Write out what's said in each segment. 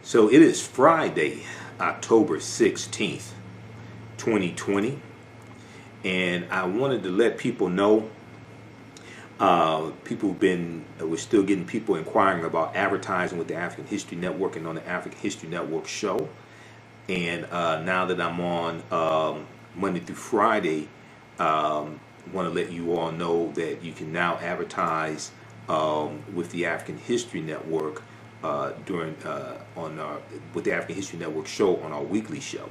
So it is Friday, October 16th, 2020, and I wanted to let people know, we're still getting people inquiring about advertising with the African History Network and on the African History Network show. And now that I'm on Monday through Friday, want to let you all know that you can now advertise with the African History Network with the African History Network show on our weekly show.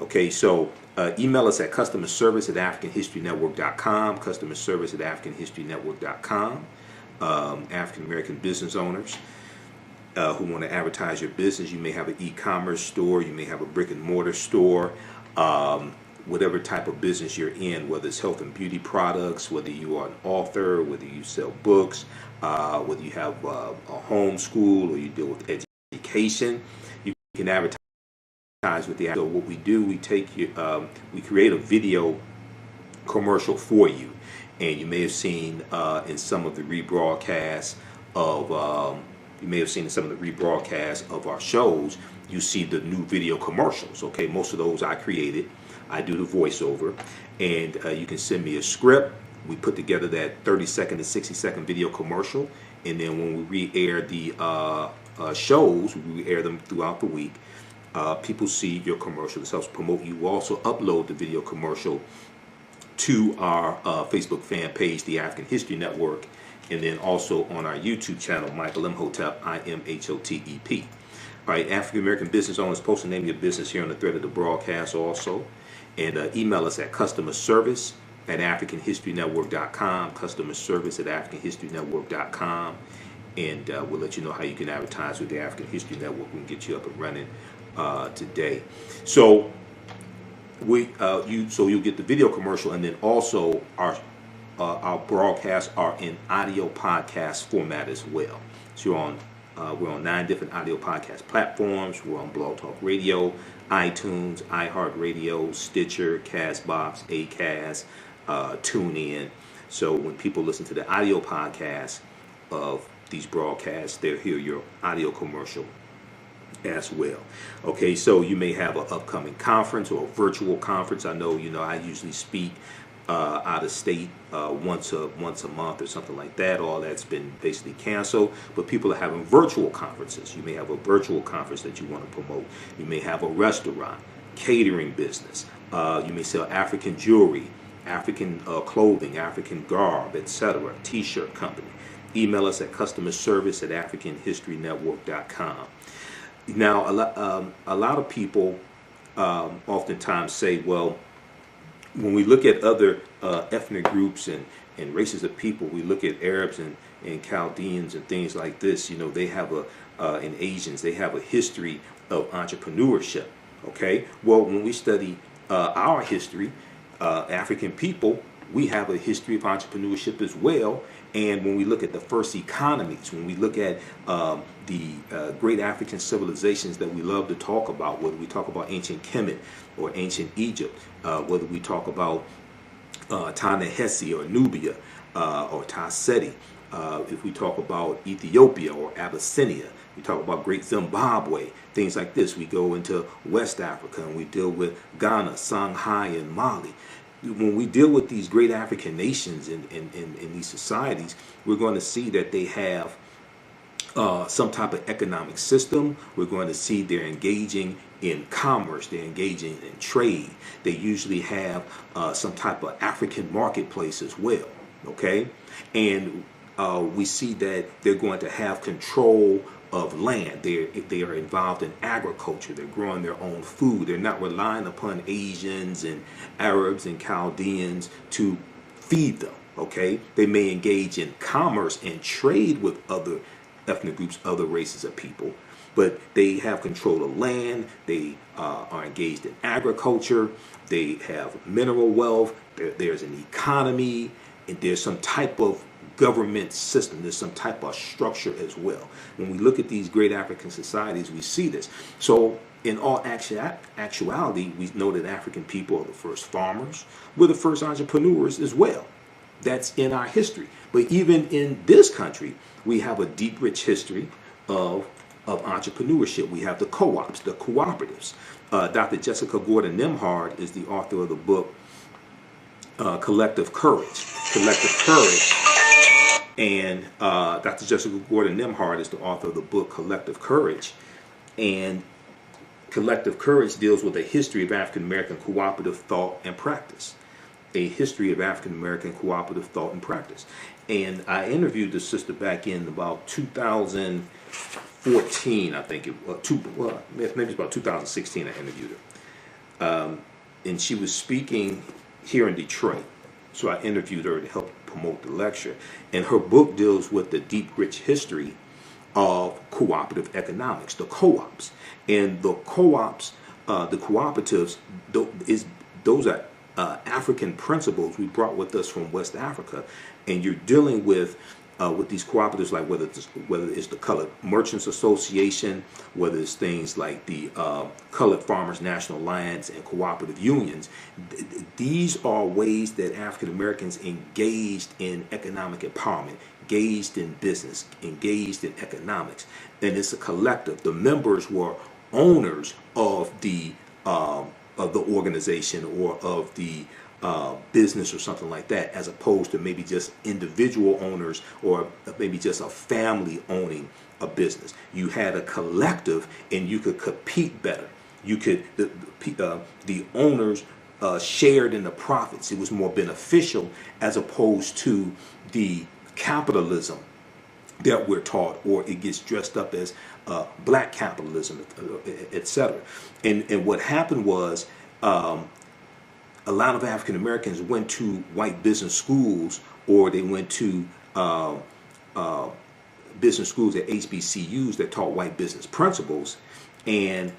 Okay, so email us at customerservice@africanhistorynetwork.com, customerservice@africanhistorynetwork.com. African American business owners who want to advertise your business. You may have an e-commerce store, you may have a brick and mortar store, whatever type of business you're in, whether it's health and beauty products, whether you are an author, whether you sell books, whether you have a home school or you deal with education, you can advertise with the. So what we do, we create a video commercial for you, and you may have seen in some of the rebroadcasts of our shows, you see the new video commercials. Okay, most of those I created. I do the voiceover, and you can send me a script. We put together that 30-second to 60-second video commercial, and then when we re-air the shows, we re-air them throughout the week. People see your commercial. This helps promote you. We also upload the video commercial to our Facebook fan page, the African History Network, and then also on our YouTube channel, Michael Imhotep, Imhotep. All right, African American business owners, post the name of your business here on the thread of the broadcast also. And email us at customerservice@africanhistorynetwork.com, customerservice@africanhistorynetwork.com, and we'll let you know how you can advertise with the African History Network. We can get you up and running today. So you'll get the video commercial, and then also our broadcasts are in audio podcast format as well. So we're on 9 different audio podcast platforms. We're on Blog Talk Radio, iTunes, iHeartRadio, Stitcher, Castbox, Acast, TuneIn. So when people listen to the audio podcast of these broadcasts, they'll hear your audio commercial as well. Okay, so you may have an upcoming conference or a virtual conference. I know, I usually speak out of state once a month or something like that. All that's been basically canceled, but people are having virtual conferences. You may have a virtual conference that you want to promote. You may have a restaurant, catering business. You may sell African jewelry, African clothing, African garb, etc. T-shirt company. Email us at customerservice@africanhistorynetwork.com. Now, a lot of people oftentimes say, well, when we look at other ethnic groups and races of people, we look at Arabs and Chaldeans and things like this. They have and Asians, they have a history of entrepreneurship. Okay, well, when we study our history, African people, we have a history of entrepreneurship as well. And when we look at the first economies, when we look at the great African civilizations that we love to talk about, whether we talk about ancient Kemet or ancient Egypt, whether we talk about Ta-Nehesi or Nubia or Ta-Seti, if we talk about Ethiopia or Abyssinia, we talk about Great Zimbabwe, things like this. We go into West Africa and we deal with Ghana, Songhai, and Mali. When we deal with these great African nations in these societies, we're going to see that they have some type of economic system. We're going to see they're engaging in commerce, they're engaging in trade. They usually have some type of African marketplace as well, okay? And we see that they're going to have control of land. They are involved in agriculture. They're growing their own food. They're not relying upon Asians and Arabs and Chaldeans to feed them, okay? They may engage in commerce and trade with other ethnic groups, other races of people, but they have control of land. They are engaged in agriculture. They have mineral wealth. There's an economy, and there's some type of government system. There's some type of structure as well. When we look at these great African societies, we see this. So in all actuality, we know that African people are the first farmers. We're the first entrepreneurs as well. That's in our history. But even in this country, we have a deep, rich history of of entrepreneurship. We have the co-ops, the cooperatives. Dr. Jessica Gordon Nimhard is the author of the book Collective Courage. Collective Courage. And Dr. Jessica Gordon Nimhard is the author of the book Collective Courage. And Collective Courage deals with a history of African American cooperative thought and practice. A history of African American cooperative thought and practice. And I interviewed this sister back in about 2014, I think it was. Maybe it's about 2016 I interviewed her. And she was speaking here in Detroit. So I interviewed her to help promote the lecture. And her book deals with the deep, rich history of cooperative economics, the co-ops. And the co-ops, the cooperatives, those are African principles we brought with us from West Africa. And you're dealing with these cooperatives, like whether it's the Colored Merchants Association, whether it's things like the Colored Farmers National Alliance and cooperative unions. These are ways that African Americans engaged in economic empowerment, engaged in business, engaged in economics. And it's a collective. The members were owners of the organization or of the business or something like that, as opposed to maybe just individual owners or maybe just a family owning a business. You had a collective and you could compete better. You could, the owners shared in the profits. It was more beneficial as opposed to the capitalism that we're taught, or it gets dressed up as black capitalism, etc. And what happened was, a lot of African Americans went to white business schools, or they went to business schools at HBCUs that taught white business principles, and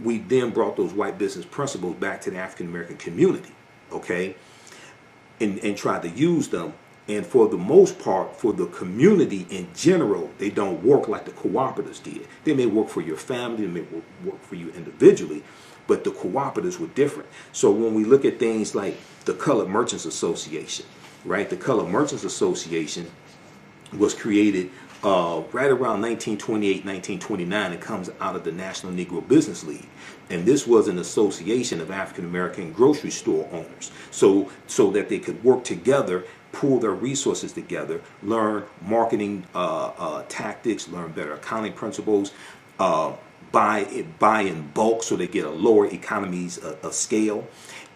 we then brought those white business principles back to the African American community, okay, and tried to use them. And for the most part, for the community in general, they don't work like the cooperatives did. They may work for your family, they may work for you individually, but the cooperatives were different. So when we look at things like the Colored Merchants Association, right? The Colored Merchants Association was created right around 1928, 1929. It comes out of the National Negro Business League. And this was an association of African American grocery store owners, so that they could work together, pool their resources together, learn marketing tactics, learn better accounting principles, buy in bulk so they get a lower economies of scale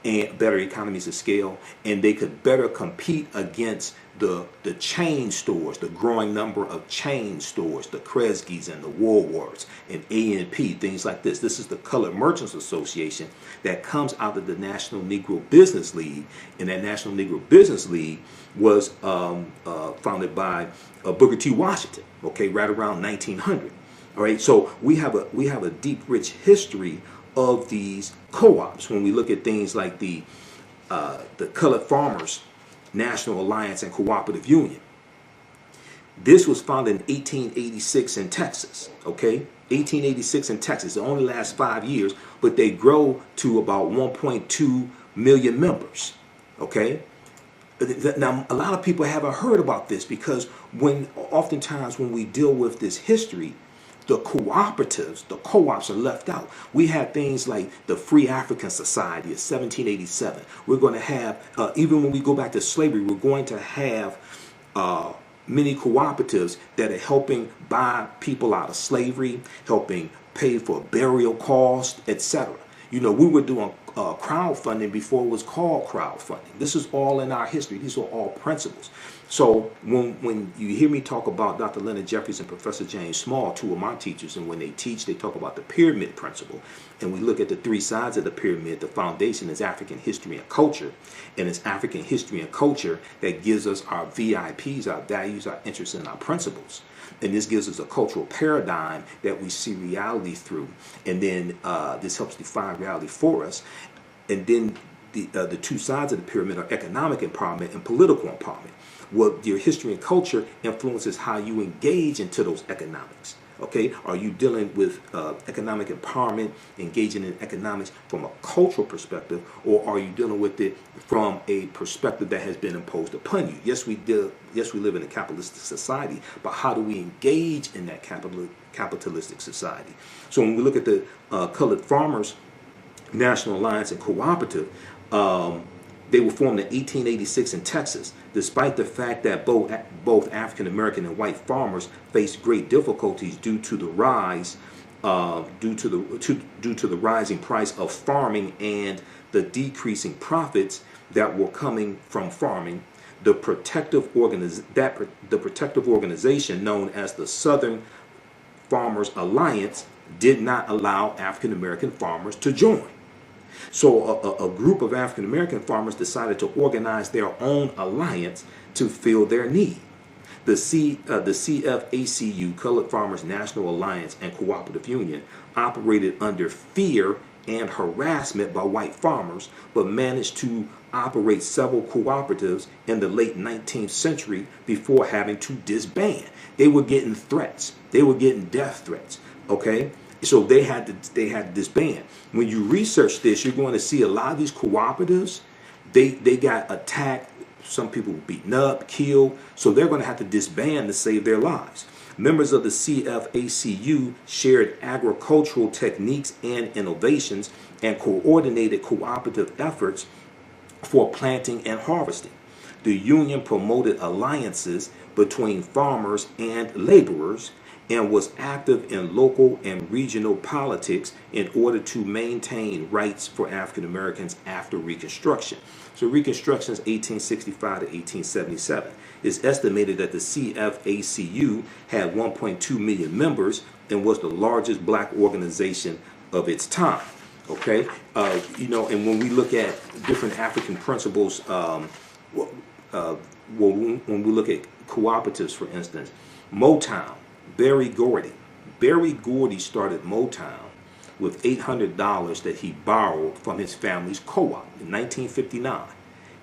and better economies of scale, and they could better compete against the chain stores, the growing number of chain stores, the Kresge's and the Woolworths and A&P, things like this. This is the Colored Merchants Association that comes out of the National Negro Business League, and that National Negro Business League was founded by Booker T. Washington, okay, right around 1900. All right, so we have a deep, rich history of these co-ops. When we look at things like the Colored Farmers National Alliance and Cooperative Union, this was founded in 1886 in Texas. Okay, 1886 in Texas. It only lasts 5 years, but they grow to about 1.2 million members. Okay. Now, a lot of people haven't heard about this because oftentimes when we deal with this history, the cooperatives, the co-ops are left out. We had things like the Free African Society of 1787. We're going to have, even when we go back to slavery, we're going to have many cooperatives that are helping buy people out of slavery, helping pay for burial costs, etc. You know, we were doing crowdfunding before it was called crowdfunding. This is all in our history. These are all principles. So when you hear me talk about Dr. Leonard Jeffries and Professor James Small, two of my teachers, and when they teach, they talk about the pyramid principle. And we look at the three sides of the pyramid. The foundation is African history and culture. And it's African history and culture that gives us our VIPs, our values, our interests, and our principles. And this gives us a cultural paradigm that we see reality through. And then this helps define reality for us. And then the two sides of the pyramid are economic empowerment and political empowerment. Well, your history and culture influences how you engage into those economics. Okay, are you dealing with economic empowerment, engaging in economics from a cultural perspective, or are you dealing with it from a perspective that has been imposed upon you? Yes, we do. Yes, we live in a capitalistic society, but how do we engage in that capitalistic society? So when we look at the Colored Farmers National Alliance and Cooperative, they were formed in 1886 in Texas, despite the fact that both African American and white farmers faced great difficulties due to the rising price of farming and the decreasing profits that were coming from farming. The protective organization known as the Southern Farmers Alliance did not allow African American farmers to join. So a group of African American farmers decided to organize their own alliance to fill their need. The CFACU, Colored Farmers National Alliance and Cooperative Union, operated under fear and harassment by white farmers, but managed to operate several cooperatives in the late 19th century before having to disband. They were getting threats. They were getting death threats. Okay? So they had to disband. When you research this, you're going to see a lot of these cooperatives, they got attacked. Some people were beaten up, killed. So they're going to have to disband to save their lives. Members of the CFACU shared agricultural techniques and innovations and coordinated cooperative efforts for planting and harvesting. The union promoted alliances between farmers and laborers and was active in local and regional politics in order to maintain rights for African Americans after Reconstruction. So Reconstruction is 1865 to 1877. It's estimated that the CFACU had 1.2 million members and was the largest black organization of its time. Okay, and when we look at different African principles, when we look at cooperatives, for instance, Motown. Berry Gordy started Motown with $800 that he borrowed from his family's co-op in 1959.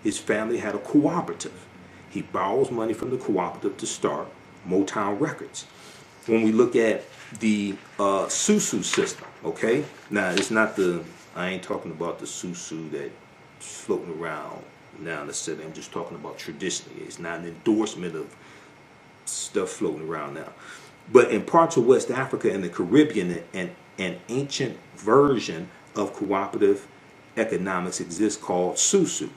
His family had a cooperative. He borrows money from the cooperative to start Motown Records. When we look at the Susu system, okay? Now, it's not I ain't talking about the Susu that's floating around now in the city. I'm just talking about traditionally. It's not an endorsement of stuff floating around now. But in parts of West Africa and the Caribbean, an ancient version of cooperative economics exists called Susu.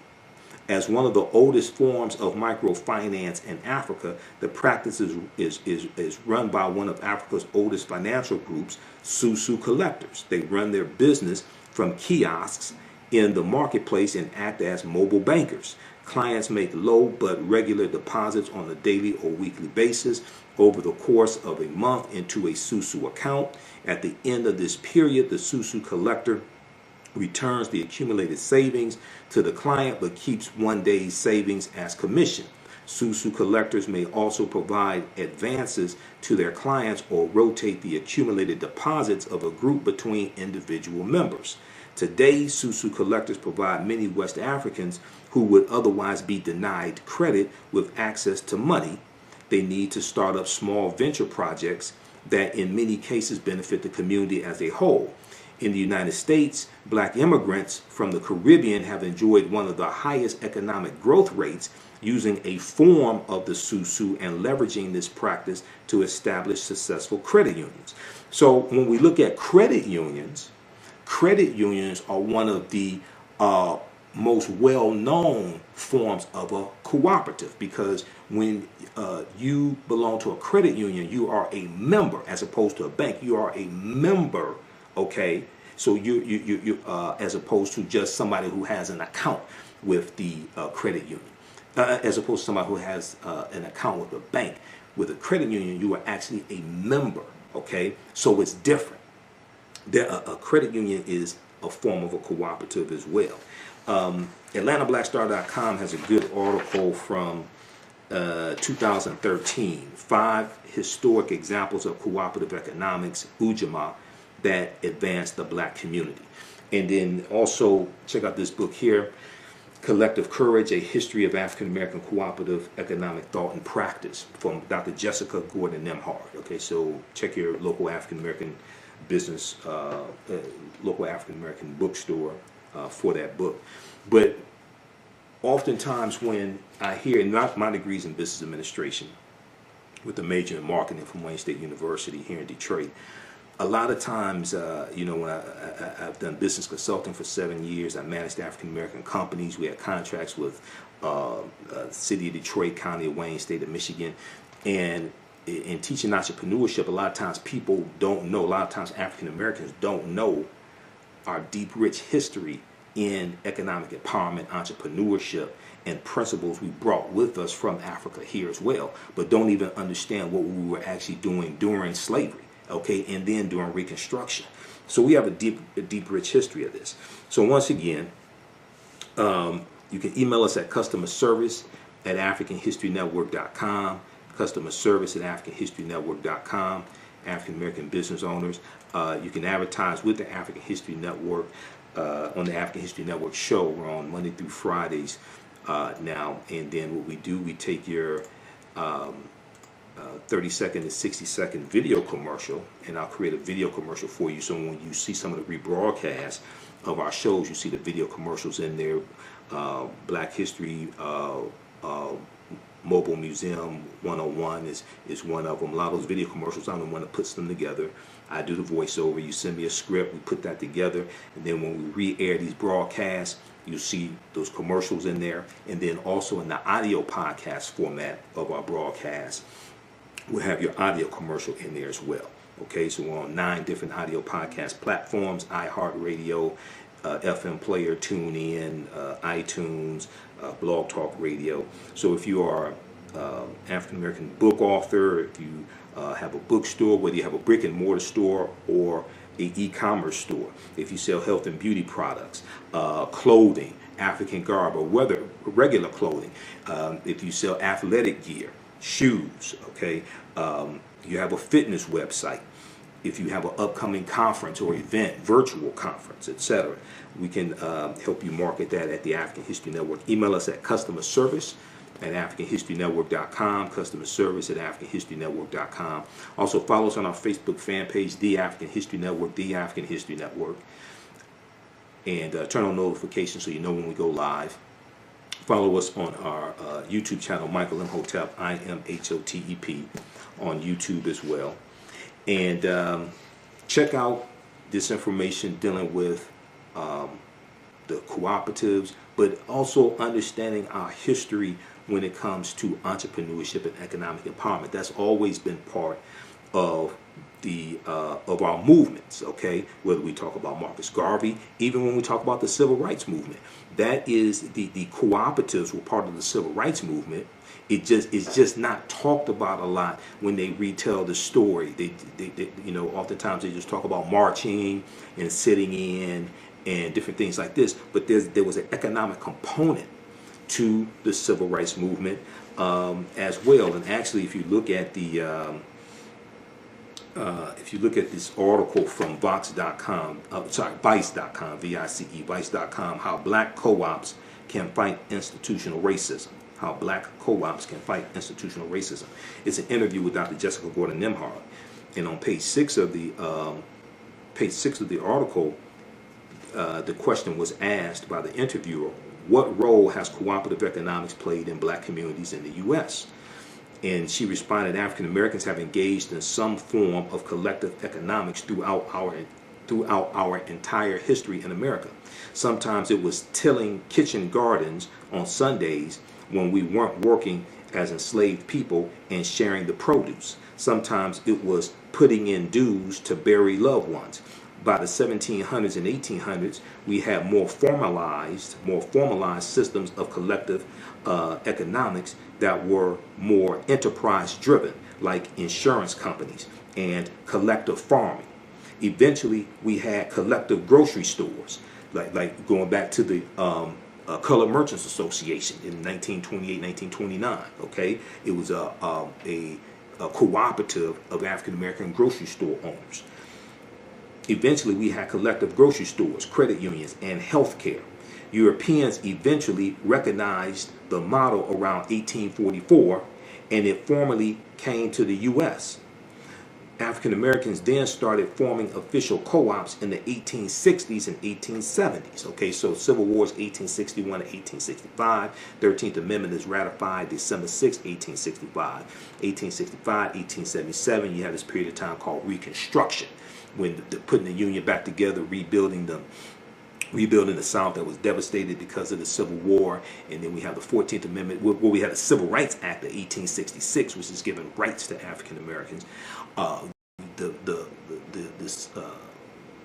As one of the oldest forms of microfinance in Africa, the practice is run by one of Africa's oldest financial groups, Susu collectors. They run their business from kiosks in the marketplace and act as mobile bankers. Clients make low but regular deposits on a daily or weekly basis over the course of a month into a Susu account. At the end of this period, the Susu collector returns the accumulated savings to the client but keeps one day's savings as commission. Susu collectors may also provide advances to their clients or rotate the accumulated deposits of a group between individual members. Today, Susu collectors provide many West Africans who would otherwise be denied credit with access to money. They need to start up small venture projects that in many cases benefit the community as a whole. In the United States, black immigrants from the Caribbean have enjoyed one of the highest economic growth rates using a form of the Susu and leveraging this practice to establish successful credit unions. So when we look at credit unions are one of the most well-known forms of a cooperative, because when you belong to a credit union, you are a member as opposed to a bank. You are a member, okay? So you as opposed to just somebody who has an account with the credit union, as opposed to somebody who has an account with a bank. With a credit union, you are actually a member, okay? So it's different. A credit union is a form of a cooperative as well. AtlantaBlackStar.com has a good article from 2013, 5 historic examples of cooperative economics, Ujamaa, that advance the black community. And then also check out this book here, Collective Courage, A History of African American Cooperative Economic Thought and Practice from Dr. Jessica Gordon Nemhard. Okay, so check your local African American business, local African American bookstore for that book. But oftentimes when I hear, not my degrees in business administration with a major in marketing from Wayne State University here in Detroit, a lot of times, when I've done business consulting for 7 years, I managed African American companies. We had contracts with City of Detroit, County of Wayne, State of Michigan, and in teaching entrepreneurship, a lot of times people don't know. A lot of times African Americans don't know our deep, rich history in economic empowerment, entrepreneurship, and principles we brought with us from Africa here as well, but don't even understand what we were actually doing during slavery. Okay, and then during Reconstruction. So we have a deep, rich history of this. So once again, you can email us at customerservice@africanhistorynetwork.com, customerservice@africanhistorynetwork.com, African American business owners. You can advertise with the African History Network on the African History Network show. We're on Monday through Fridays now, and then what we do, we take your 30-second to 60-second video commercial, and I'll create a video commercial for you. So when you see some of the rebroadcasts of our shows, you see the video commercials in there. Black History Mobile Museum 101 is one of them. A lot of those video commercials, I'm the one that puts them together. I do the voiceover. You send me a script, we put that together, and then when we re-air these broadcasts, you see those commercials in there. And then also in the audio podcast format of our broadcast, we'll have your audio commercial in there as well. Okay, so we're on 9 different audio podcast platforms: iHeartRadio, FM Player, TuneIn, iTunes, Blog Talk Radio. So if you are African American book author, if you have a bookstore, whether you have a brick and mortar store or a e-commerce store, if you sell health and beauty products, clothing, African garb, or whether regular clothing, if you sell athletic gear, shoes, okay, you have a fitness website, if you have an upcoming conference or event, virtual conference, etc., we can help you market that at the African History Network. Email us at customerservice@africanhistorynetwork.com, customerservice@africanhistorynetwork.com. Also follow us on our Facebook fan page, The African History Network, The African History Network, and turn on notifications so you know when we go live. Follow us on our YouTube channel, Michael Imhotep, IMHOTEP, on YouTube as well. And check out this information dealing with the cooperatives, but also understanding our history when it comes to entrepreneurship and economic empowerment. That's always been part of the of our movements, okay? Whether we talk about Marcus Garvey, even when we talk about the civil rights movement, that is the cooperatives were part of the civil rights movement. It's just not talked about a lot when they retell the story. They oftentimes they just talk about marching and sitting in and different things like this. But there was an economic component to the civil rights movement as well. And actually, if you look at this article from Vice.com, Vice.com, how black co-ops can fight institutional racism. How black co-ops can fight institutional racism. It's an interview with Dr. Jessica Gordon Nemhard, and on page 6 of the article, the question was asked by the interviewer: what role has cooperative economics played in black communities in the U.S.? And she responded, African Americans have engaged in some form of collective economics throughout our entire history in America. Sometimes it was tilling kitchen gardens on Sundays when we weren't working as enslaved people and sharing the produce. Sometimes it was putting in dues to bury loved ones. By the 1700s and 1800s, we had more formalized systems of collective economics that were more enterprise driven, like insurance companies and collective farming. Eventually, we had collective grocery stores, like going back to the Colored Merchants Association in 1928, 1929. Okay, it was a cooperative of African American grocery store owners. Eventually, we had collective grocery stores, credit unions, and health care. Europeans eventually recognized the model around 1844, and it formally came to the U.S. African Americans then started forming official co-ops in the 1860s and 1870s. Okay, so Civil War is 1861 to 1865. 13th Amendment is ratified December 6, 1865. 1865, 1877, you have this period of time called Reconstruction, when putting the Union back together, rebuilding the South that was devastated because of the Civil War. And then we have the 14th Amendment, where we had the Civil Rights Act of 1866, which is giving rights to African Americans. The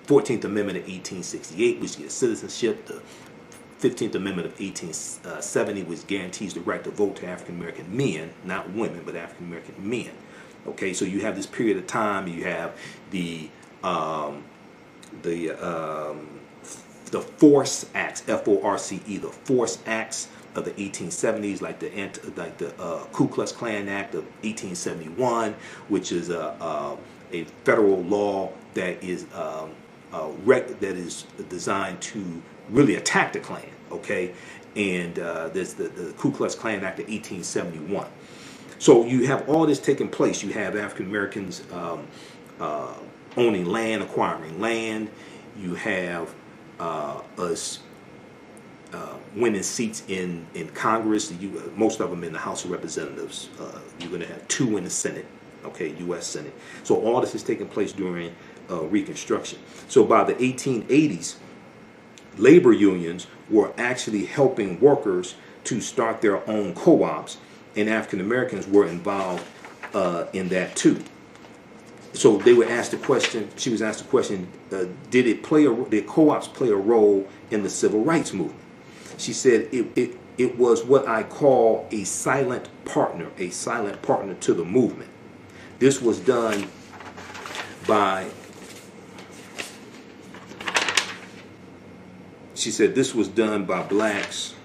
14th Amendment of 1868, which gives citizenship. The 15th Amendment of 1870, which guarantees the right to vote to African American men, not women, but African American men. Okay, so you have this period of time. You have the Force Acts, F-O-R-C-E, the Force Acts of the 1870s, like the Ku Klux Klan Act of 1871, which is a federal law that is designed to really attack the Klan. Okay, and there's the Ku Klux Klan Act of 1871. So you have all this taking place. You have African Americans owning land, acquiring land. You have us winning seats in Congress. Most of them in the House of Representatives. You're going to have 2 in the Senate, okay, U.S. Senate. So all this is taking place during Reconstruction. So by the 1880s, labor unions were actually helping workers to start their own co-ops, and African Americans were involved in that too. So they were asked the question. She was asked the question: did co-ops play a role in the civil rights movement? She said it was what I call a silent partner to the movement. This was done by. She said this was done by blacks.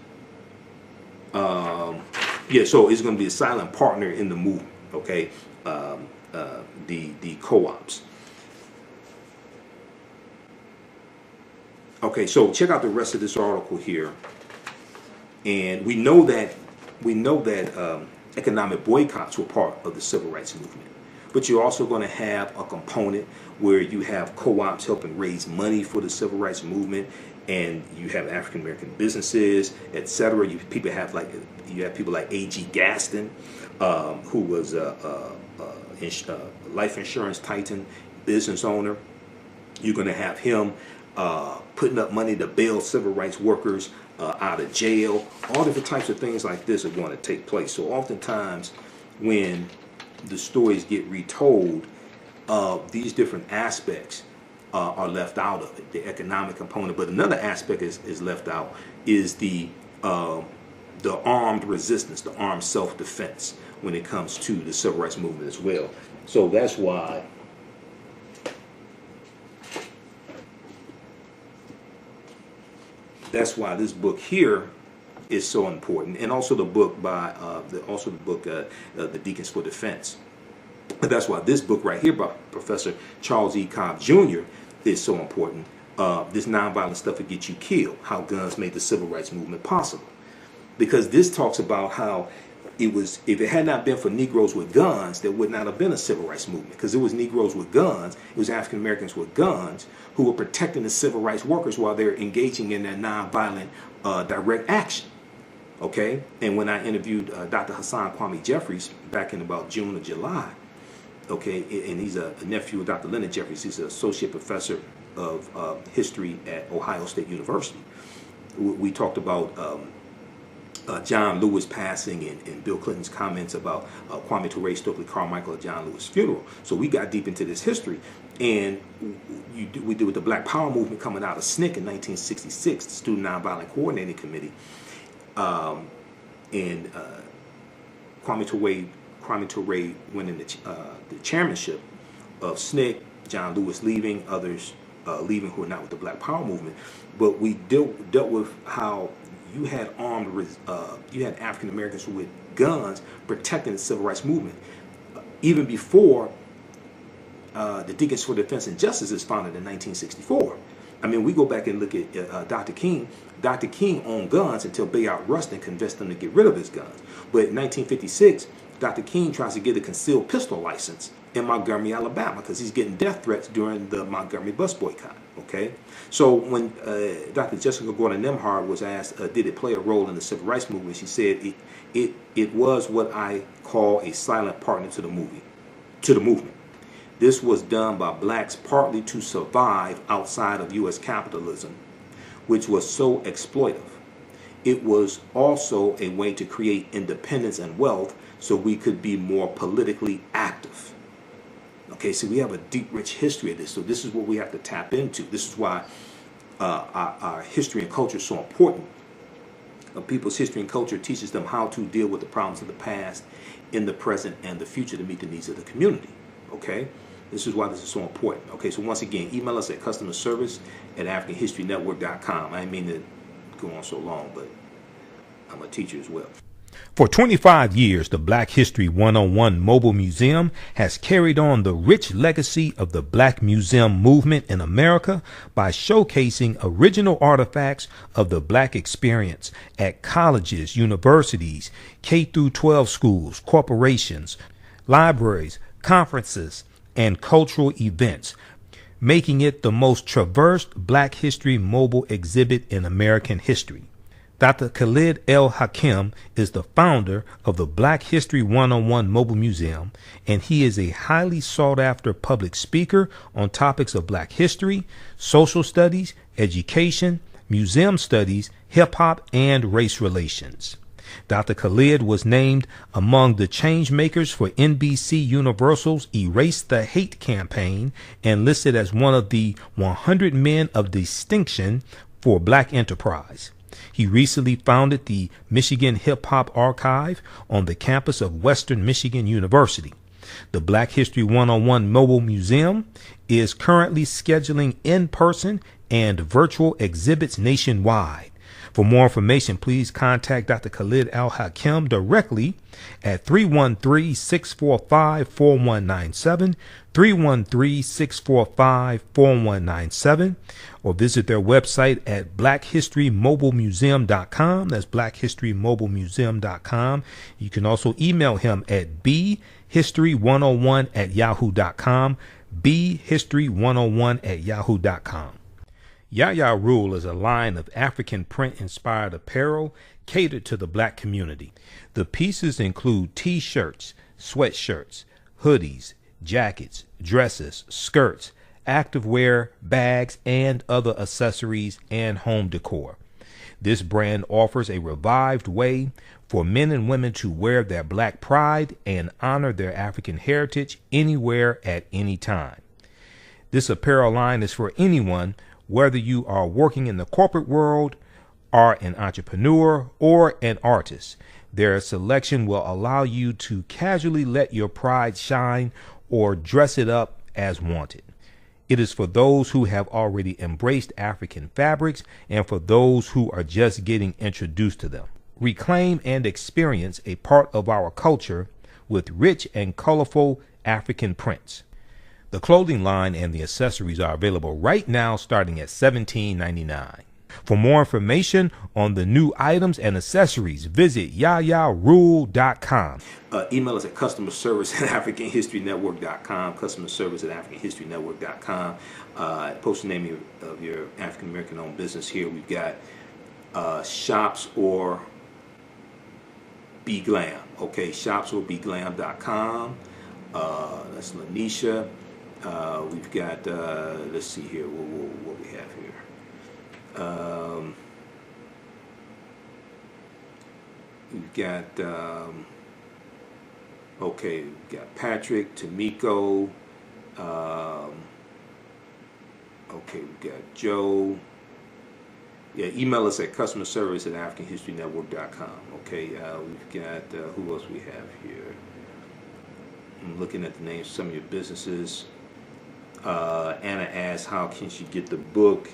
So it's going to be a silent partner in the movement. Okay. The co-ops. Okay, so check out the rest of this article here, and we know that economic boycotts were part of the civil rights movement, but you're also going to have a component where you have co-ops helping raise money for the civil rights movement, and you have African American businesses, etc. You have people like A.G. Gaston, who was a life insurance titan, business owner. You're going to have him putting up money to bail civil rights workers out of jail. All different types of things like this are going to take place. So oftentimes when the stories get retold, these different aspects are left out of it, the economic component. But another aspect is left out is the armed resistance, the armed self-defense when it comes to the civil rights movement as well. So that's why this book here is so important, and also the book by the Deacons for Defense. That's why this book right here by Professor Charles E. Cobb Jr. is so important. This nonviolent stuff will get you killed. How guns made the civil rights movement possible, because this talks about how if it had not been for Negroes with guns, there would not have been a civil rights movement, because it was Negroes with guns, it was African Americans with guns who were protecting the civil rights workers while they're engaging in that nonviolent direct action. Okay, and when I interviewed Dr. Hassan Kwame Jeffries back in about June or July, okay, and he's a nephew of Dr. Leonard Jeffries. He's an associate professor of history at Ohio State University. We talked about John Lewis passing and Bill Clinton's comments about Kwame Ture, Stokely Carmichael at John Lewis' funeral. So we got deep into this history, and we did with the Black Power movement coming out of SNCC in 1966, the Student Nonviolent Coordinating Committee, and Kwame Ture winning the chairmanship of SNCC, John Lewis leaving, others leaving who are not with the Black Power movement. But we dealt with how you had African Americans with guns protecting the civil rights movement. Even before the Deacons for Defense and Justice is founded in 1964. I mean, we go back and look at Dr. King. Dr. King owned guns until Bayard Rustin convinced him to get rid of his guns. But in 1956, Dr. King tries to get a concealed pistol license in Montgomery, Alabama, because he's getting death threats during the Montgomery bus boycott. Okay, so when Dr. Jessica Gordon Nemhard was asked, did it play a role in the civil rights movement, she said it was what I call a silent partner to the movement. This was done by blacks partly to survive outside of U.S. capitalism, which was so exploitive. It was also a way to create independence and wealth so we could be more politically active. Okay, so we have a deep, rich history of this. So this is what we have to tap into. This is why our history and culture is so important. People's history and culture teaches them how to deal with the problems of the past, in the present, and the future to meet the needs of the community. Okay, this is why this is so important. Okay, so once again, email us at customerservice@AfricanHistoryNetwork.com. I didn't mean to go on so long, but I'm a teacher as well. For 25 years, the Black History 101 Mobile Museum has carried on the rich legacy of the Black Museum movement in America by showcasing original artifacts of the Black experience at colleges, universities, K-12 schools, corporations, libraries, conferences, and cultural events, making it the most traversed Black History mobile exhibit in American history. Dr. Khalid El Hakim is the founder of the Black History 101 Mobile Museum, and he is a highly sought-after public speaker on topics of Black history, social studies, education, museum studies, hip-hop, and race relations. Dr. Khalid was named among the change makers for NBC Universal's Erase the Hate campaign and listed as one of the 100 men of distinction for Black enterprise. He recently founded the Michigan Hip Hop Archive on the campus of Western Michigan University. The Black History 101 Mobile Museum is currently scheduling in-person and virtual exhibits nationwide. For more information, please contact Dr. Khalid Al Hakim directly at 313-645-4197, 313-645-4197, or visit their website at blackhistorymobilemuseum.com. That's blackhistorymobilemuseum.com. You can also email him at bhistory101@yahoo.com, bhistory101@yahoo.com. Yaya Rule is a line of African print-inspired apparel catered to the Black community. The pieces include t-shirts, sweatshirts, hoodies, jackets, dresses, skirts, activewear, bags, and other accessories and home decor. This brand offers a revived way for men and women to wear their Black pride and honor their African heritage anywhere at any time. This apparel line is for anyone, whether you are working in the corporate world, are an entrepreneur, or an artist. Their selection will allow you to casually let your pride shine or dress it up as wanted. It is for those who have already embraced African fabrics and for those who are just getting introduced to them. Reclaim and experience a part of our culture with rich and colorful African prints. The clothing line and the accessories are available right now starting at $17.99. For more information on the new items and accessories, visit yayarule.com. Email us at customerservice@AfricanHistoryNetwork.com, customerservice@AfricanHistoryNetwork.com. Post the name of your African American owned business here. We've got shops or Be Glam. Okay, shops or beglam.com. That's Lanisha. We've got, let's see here, what we have here. We've got, okay, we've got Patrick, Tamiko, okay, we've got Joe. Yeah, email us at customerservice@AfricanHistoryNetwork.com. Okay, we've got, who else we have here? I'm looking at the names of some of your businesses. Anna asks, how can she get the book,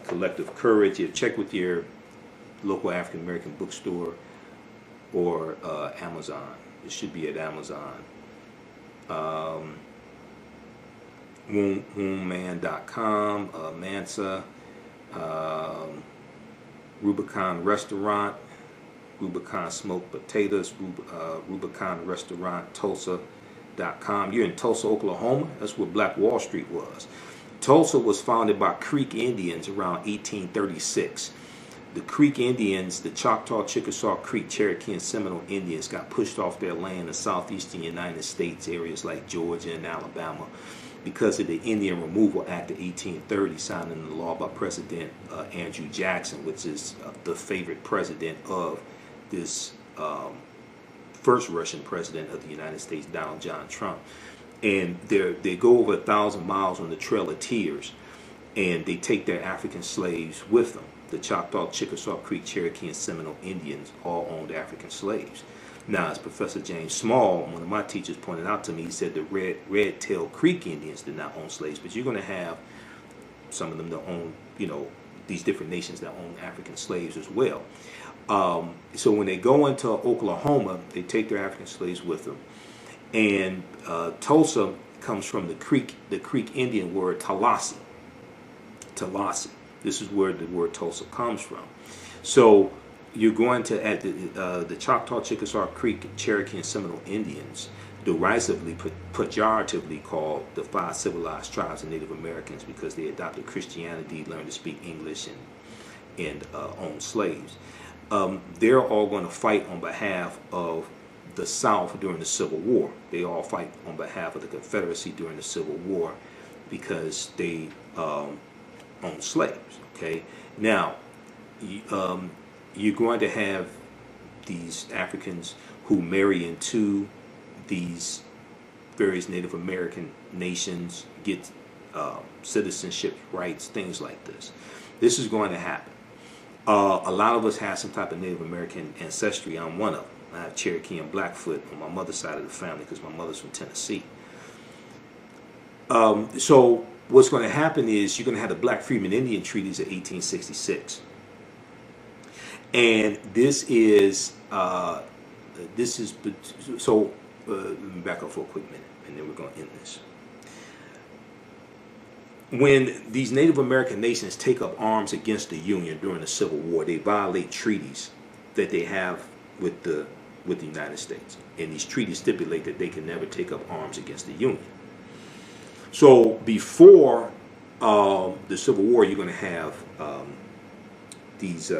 Collective Courage? Yeah, check with your local African American bookstore or Amazon. It should be at Amazon. wombman.com, Mansa, Rubicon Restaurant, Rubicon Smoked Potatoes, Rubicon Restaurant, Tulsa.com. You're in Tulsa, Oklahoma. That's where Black Wall Street was. Tulsa was founded by Creek Indians around 1836. The Creek Indians, the Choctaw, Chickasaw, Creek, Cherokee, and Seminole Indians got pushed off their land in southeastern United States, areas like Georgia and Alabama, because of the Indian Removal Act of 1830, signed into law by President Andrew Jackson, which is the favorite president of this first Russian president of the United States, Donald John Trump. And they go over 1,000 miles on the Trail of Tears, and they take their African slaves with them. The Choctaw, Chickasaw, Creek, Cherokee, and Seminole Indians all owned African slaves. Now, as Professor James Small, one of my teachers, pointed out to me, he said the Red-tailed Creek Indians did not own slaves, but you're going to have some of them that own, these different nations that own African slaves as well. So when they go into Oklahoma, they take their African slaves with them. And Tulsa comes from the Creek Indian word Tallahassee. Tallahassee. This is where the word Tulsa comes from. So you're going to add the Choctaw, Chickasaw, Creek, Cherokee, and Seminole Indians, derisively, pejoratively called the 5 civilized tribes of Native Americans, because they adopted Christianity, learned to speak English, and owned slaves. They're all going to fight on behalf of the South during the Civil War. They all fight on behalf of the Confederacy during the Civil War because they own slaves. Okay, now you're going to have these Africans who marry into these various Native American nations, get citizenship rights, things like this. This is going to happen. A lot of us have some type of Native American ancestry. I'm one of them. I have Cherokee and Blackfoot on my mother's side of the family because my mother's from Tennessee. So what's going to happen is you're going to have the Black Freedmen Indian Treaties of 1866. And this is let me back up for a quick minute, and then we're going to end this. When these Native American nations take up arms against the Union during the Civil War, they violate treaties that they have with the United States. And these treaties stipulate that they can never take up arms against the Union. So before the Civil War, you're going to have these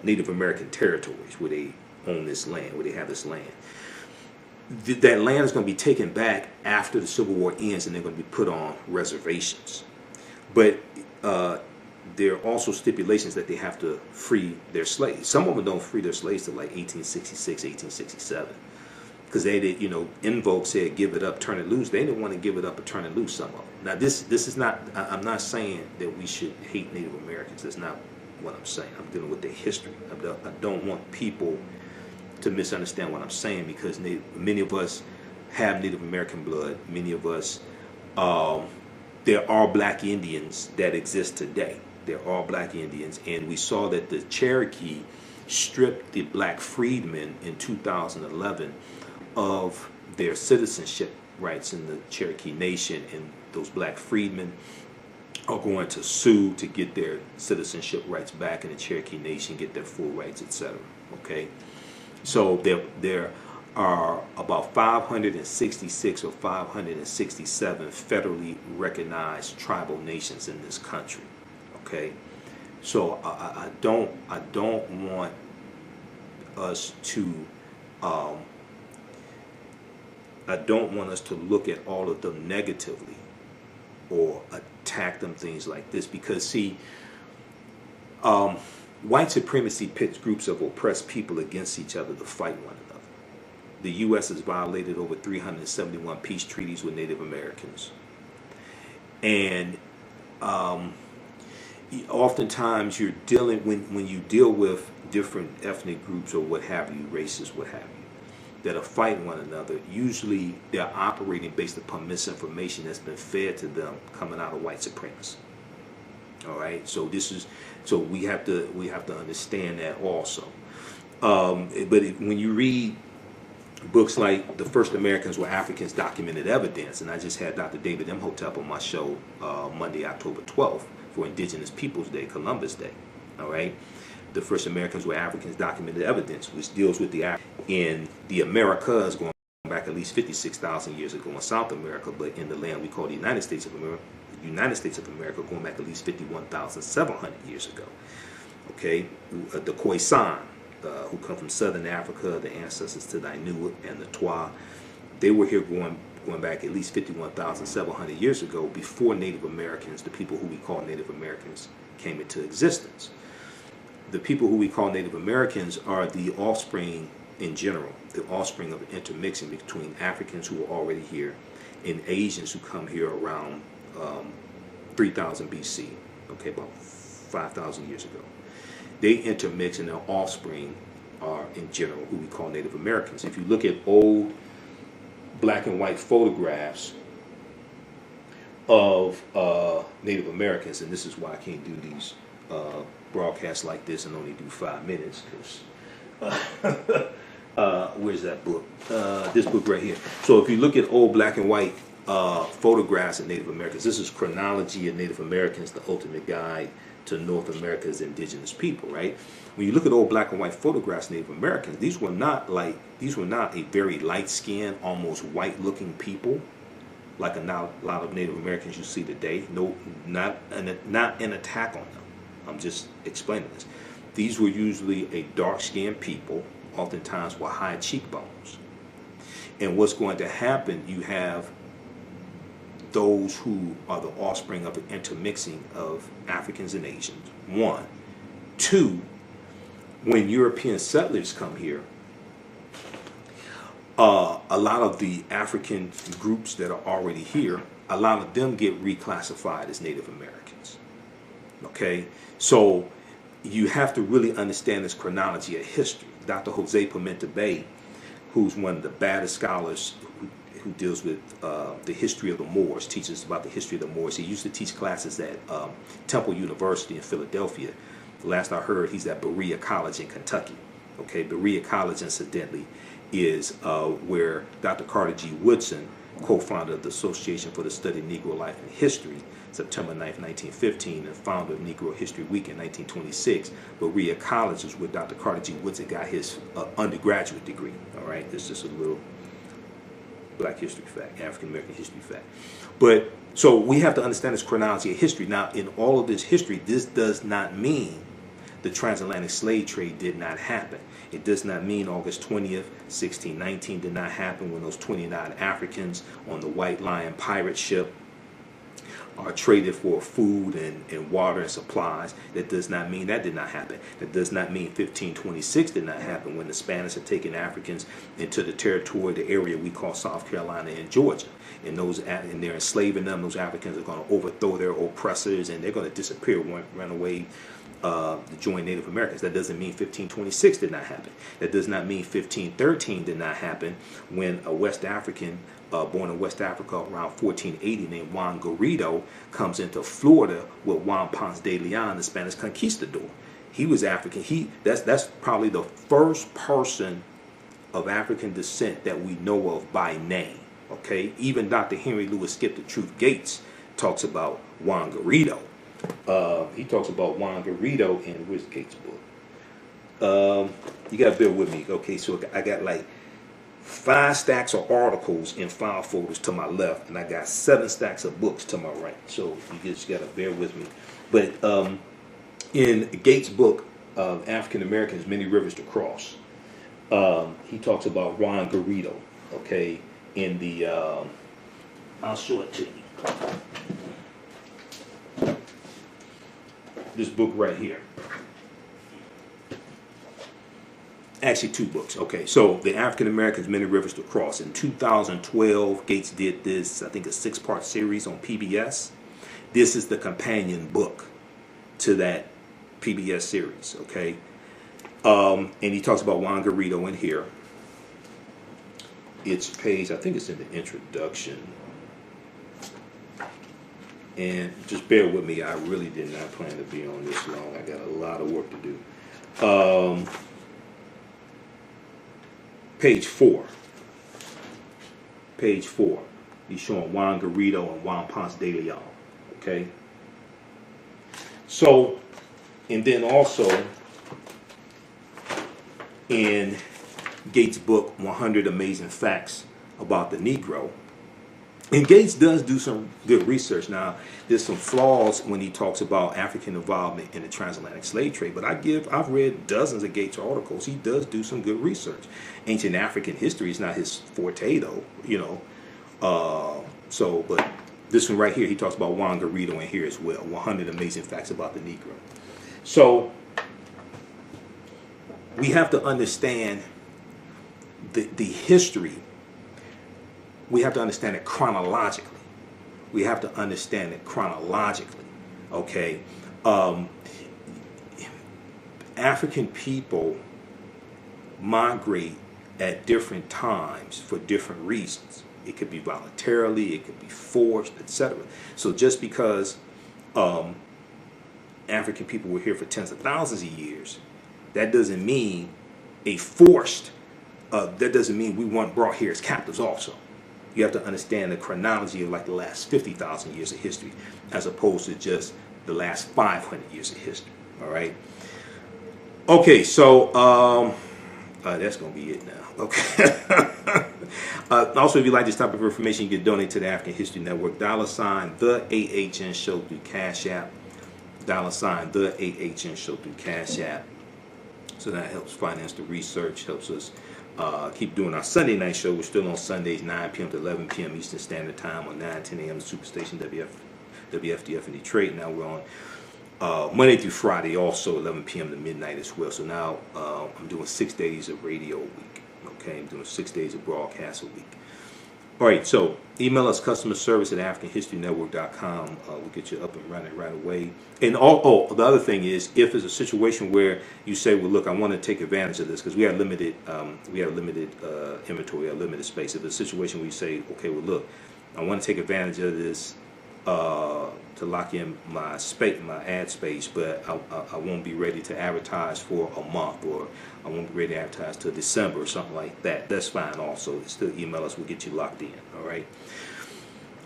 Native American territories where they own this land, where they have this land. That land is going to be taken back after the Civil War ends, and they're going to be put on reservations. But there are also stipulations that they have to free their slaves. Some of them don't free their slaves till like 1866, 1867. Because they did, in vogue said, give it up, turn it loose. They didn't want to give it up or turn it loose, some of them. Now, this is not, I'm not saying that we should hate Native Americans. That's not what I'm saying. I'm dealing with their history. I don't want people to misunderstand what I'm saying, because many of us have Native American blood. Many of us, there are black Indians that exist today. There are black Indians, and we saw that the Cherokee stripped the black freedmen in 2011 of their citizenship rights in the Cherokee Nation, and those black freedmen are going to sue to get their citizenship rights back in the Cherokee Nation, get their full rights, etc. Okay, so there are about 566 or 567 federally recognized tribal nations in this country. Okay, so I don't want us to I don't want us to look at all of them negatively or attack them, things like this, because see, white supremacy pits groups of oppressed people against each other to fight one another. The U.S. has violated over 371 peace treaties with Native Americans, and oftentimes you're dealing, when you deal with different ethnic groups or what have you, races, what have you, that are fighting one another, usually they're operating based upon misinformation that's been fed to them coming out of white supremacy. All right, so we have to understand that also. But when you read Books like The First Americans Were Africans, Documented Evidence, and I just had Dr. David Imhotep on my show Monday, October 12th for Indigenous Peoples Day, Columbus Day. All right, The First Americans Were Africans, Documented Evidence, which deals with in the Americas going back at least 56,000 years ago in South America, but in the land we call the United States of America, going back at least 51,700 years ago. Okay, the Khoisan, who come from southern Africa, the ancestors to the Inuit and the Twa, they were here going back at least 51,700 years ago, before Native Americans, the people who we call Native Americans, came into existence. The people who we call Native Americans are the offspring, in general, the offspring of intermixing between Africans who were already here and Asians who come here around 3000 BC, okay, about 5,000 years ago. They intermix, and their offspring are, in general, who we call Native Americans. If you look at old black and white photographs of Native Americans, and this is why I can't do these broadcasts like this and only do 5 minutes, because where's that book? This book right here. So if you look at old black and white photographs of Native Americans, this is Chronology of Native Americans, the ultimate guide to North America's indigenous people, right? When you look at old black and white photographs of Native Americans, these were not a very light-skinned, almost white-looking people, like a lot of Native Americans you see today. No, not an attack on them. I'm just explaining this. These were usually a dark-skinned people, oftentimes with high cheekbones. And what's going to happen, you have those who are the offspring of an intermixing of Africans and Asians, one. Two, when European settlers come here, a lot of the African groups that are already here, a lot of them get reclassified as Native Americans. Okay, so you have to really understand this chronology of history. Dr. Jose Pimenta Bay, who's one of the baddest scholars who deals with the history of the Moors, teaches about the history of the Moors. He used to teach classes at Temple University in Philadelphia. Last I heard, he's at Berea College in Kentucky. Okay, Berea College, incidentally, is where Dr. Carter G. Woodson, co-founder of the Association for the Study of Negro Life and History, September 9th, 1915, and founder of Negro History Week in 1926. Berea College is where Dr. Carter G. Woodson got his undergraduate degree. All right, it's just a little Black history fact, African American history fact. But so we have to understand this chronology of history. Now, in all of this history, this does not mean the transatlantic slave trade did not happen. It does not mean August 20th, 1619 did not happen when those 29 Africans on the White Lion pirate ship are traded for food and water and supplies. That does not mean that did not happen. That does not mean 1526 did not happen when the Spanish had taken Africans into the territory, the area we call South Carolina and Georgia. And they're enslaving them. Those Africans are going to overthrow their oppressors, and they're going to disappear, run away to join Native Americans. That doesn't mean 1526 did not happen. That does not mean 1513 did not happen when a West African born in West Africa around 1480 named Juan Garrido comes into Florida with Juan Ponce de Leon, the Spanish conquistador. He was African. That's probably the first person of African descent that we know of by name. Okay, even Dr. Henry Louis Skip the Truth Gates talks about Juan Garrido. He talks about Juan Garrido in where's Gates' book? You gotta bear with me. Okay, so I got like 5 stacks of articles in file folders to my left, and I got 7 stacks of books to my right. So you just gotta bear with me. But in Gates' book, African Americans, Many Rivers to Cross, he talks about Juan Garrido. Okay, in the I'll show it to you. This book right here. Actually, 2 books. Okay, so the African Americans, Many Rivers to Cross. In 2012, Gates did this, I think, a 6-part series on PBS. This is the companion book to that PBS series. Okay, and he talks about Juan Garrido in here. It's page, I think it's in the introduction. And just bear with me, I really did not plan to be on this long. I got a lot of work to do. Page 4. page 4. He's showing Juan Garrido and Juan Ponce de Leon. Okay. So, and then also in Gates' book, 100 Amazing Facts About the Negro. And Gates does do some good research. Now, there's some flaws when he talks about African involvement in the transatlantic slave trade, but I've read dozens of Gates articles. He does do some good research. Ancient African history is not his forte, though, you know. But this one right here, he talks about Juan Garrido in here as well, 100 Amazing Facts About the Negro. So, we have to understand the history. We have to understand it chronologically. Okay. African people migrate at different times for different reasons. It could be voluntarily, it could be forced, etc. So just because African people were here for tens of thousands of years, that doesn't mean that doesn't mean we weren't brought here as captives also. You have to understand the chronology of like the last 50,000 years of history as opposed to just the last 500 years of history. All right. Okay, so that's going to be it now. Okay. Also, if you like this type of information, you can donate to the African History Network. $ the AHN Show through Cash App. $ the AHN Show through Cash App. So that helps finance the research, helps us keep doing our Sunday night show. We're still on Sundays, 9 p.m. to 11 p.m. Eastern Standard Time on 9-10 a.m. the Superstation WFDF in Detroit. Now we're on Monday through Friday, also 11 p.m. to midnight as well. So now I'm doing 6 days of radio a week. Okay, I'm doing 6 days of broadcast a week. All right, so email us customer service at AfricanHistoryNetwork.com. We'll get you up and running right away. And the other thing is, if there's a situation where you say, well, look, I want to take advantage of this because we have limited inventory, a limited space. If it's a situation where you say, okay, well, look, I want to take advantage of this to lock in my ad space, but I won't be ready to advertise for a month, or I won't be ready to advertise till December or something like that. That's fine also. Still email us. We'll get you locked in. All right.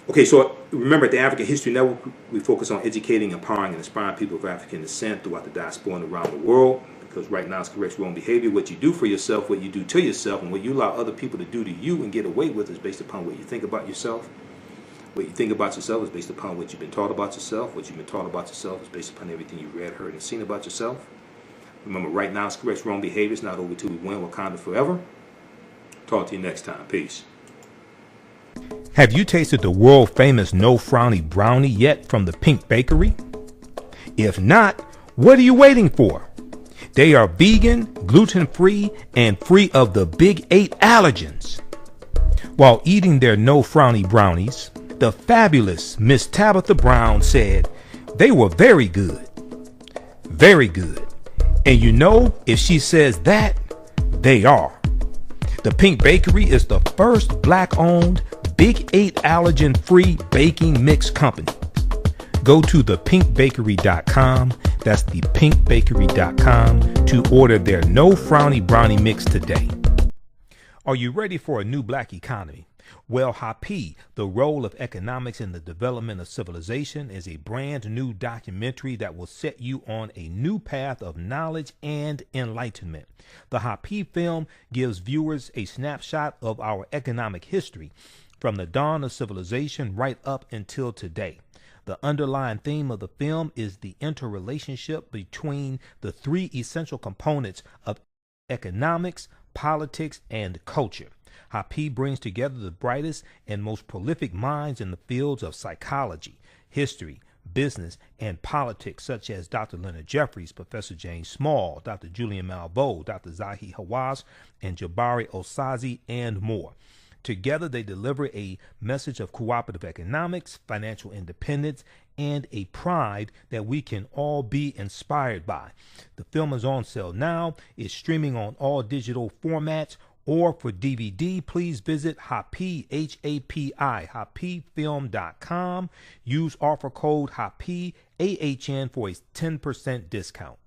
Okay, so remember, at the African History Network, we focus on educating, empowering, and inspiring people of African descent throughout the diaspora and around the world. Because right now it's correct wrong behavior. What you do for yourself, what you do to yourself, and what you allow other people to do to you and get away with is based upon what you think about yourself. What you think about yourself is based upon what you've been taught about yourself. What you've been taught about yourself is based upon everything you've read, heard, and seen about yourself. Remember, right now it's correct wrong behavior. It's not over till we win. Wakanda forever. Talk to you next time. Peace. Have you tasted the world famous No Frowny Brownie yet from the Pink Bakery? If not, what are you waiting for? They are vegan, gluten-free, and free of the big 8 allergens. While eating their No Frowny brownies, the fabulous Miss Tabitha Brown said they were very good. Very good. And you know, if she says that, they are. The Pink Bakery is the first black-owned, Big 8 allergen-free baking mix company. Go to thepinkbakery.com, that's thepinkbakery.com, to order their No Frowny Brownie Mix today. Are you ready for a new black economy? Well, Happy, The Role of Economics in the Development of Civilization, is a brand new documentary that will set you on a new path of knowledge and enlightenment. The Happy film gives viewers a snapshot of our economic history from the dawn of civilization right up until today. The underlying theme of the film is the interrelationship between the 3 essential components of economics, politics, and culture. Happy brings together the brightest and most prolific minds in the fields of psychology, history, business, and politics, such as Dr. Leonard Jeffries, Professor James Small, Dr. Julian Malveaux, Dr. Zahi Hawass, and Jabari Osazi, and more. Together, they deliver a message of cooperative economics, financial independence, and a pride that we can all be inspired by. The film is on sale now. It's streaming on all digital formats, or for DVD, please visit Happy, H-A-P-I, happyfilm.com. Use offer code HAPPY, AHN, for a 10% discount.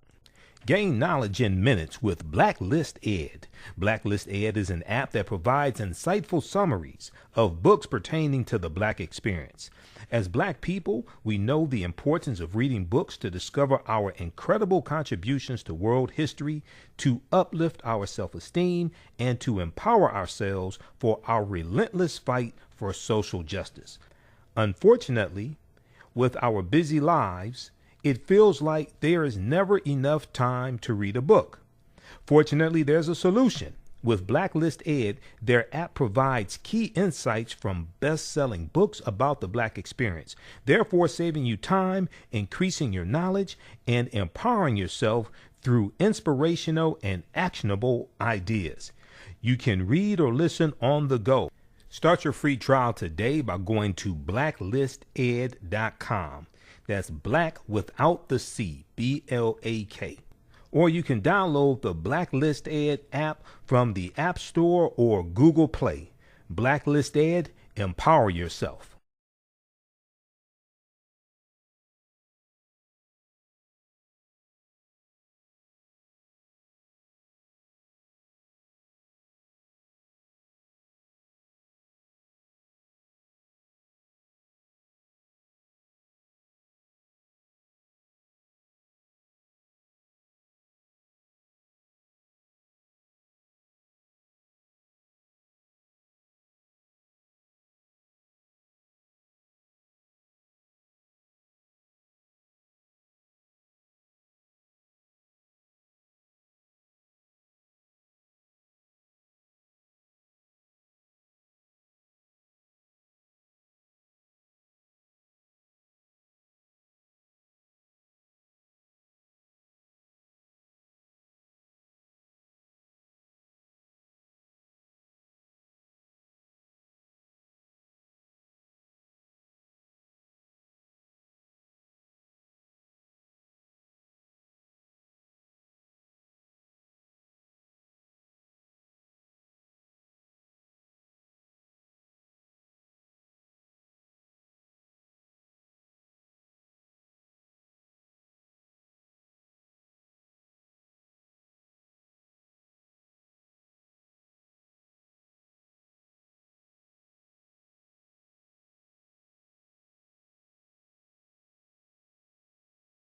Gain knowledge in minutes with Blacklist Ed. Blacklist Ed is an app that provides insightful summaries of books pertaining to the Black experience. As Black people, we know the importance of reading books to discover our incredible contributions to world history, to uplift our self-esteem, and to empower ourselves for our relentless fight for social justice. Unfortunately, with our busy lives, it feels like there is never enough time to read a book. Fortunately, there's a solution. With Blacklist Ed, their app provides key insights from best-selling books about the Black experience, therefore saving you time, increasing your knowledge, and empowering yourself through inspirational and actionable ideas. You can read or listen on the go. Start your free trial today by going to blacklisted.com. That's Black without the C, BLAK. Or you can download the Blacklist Ed app from the App Store or Google Play. Blacklist Ed, empower yourself.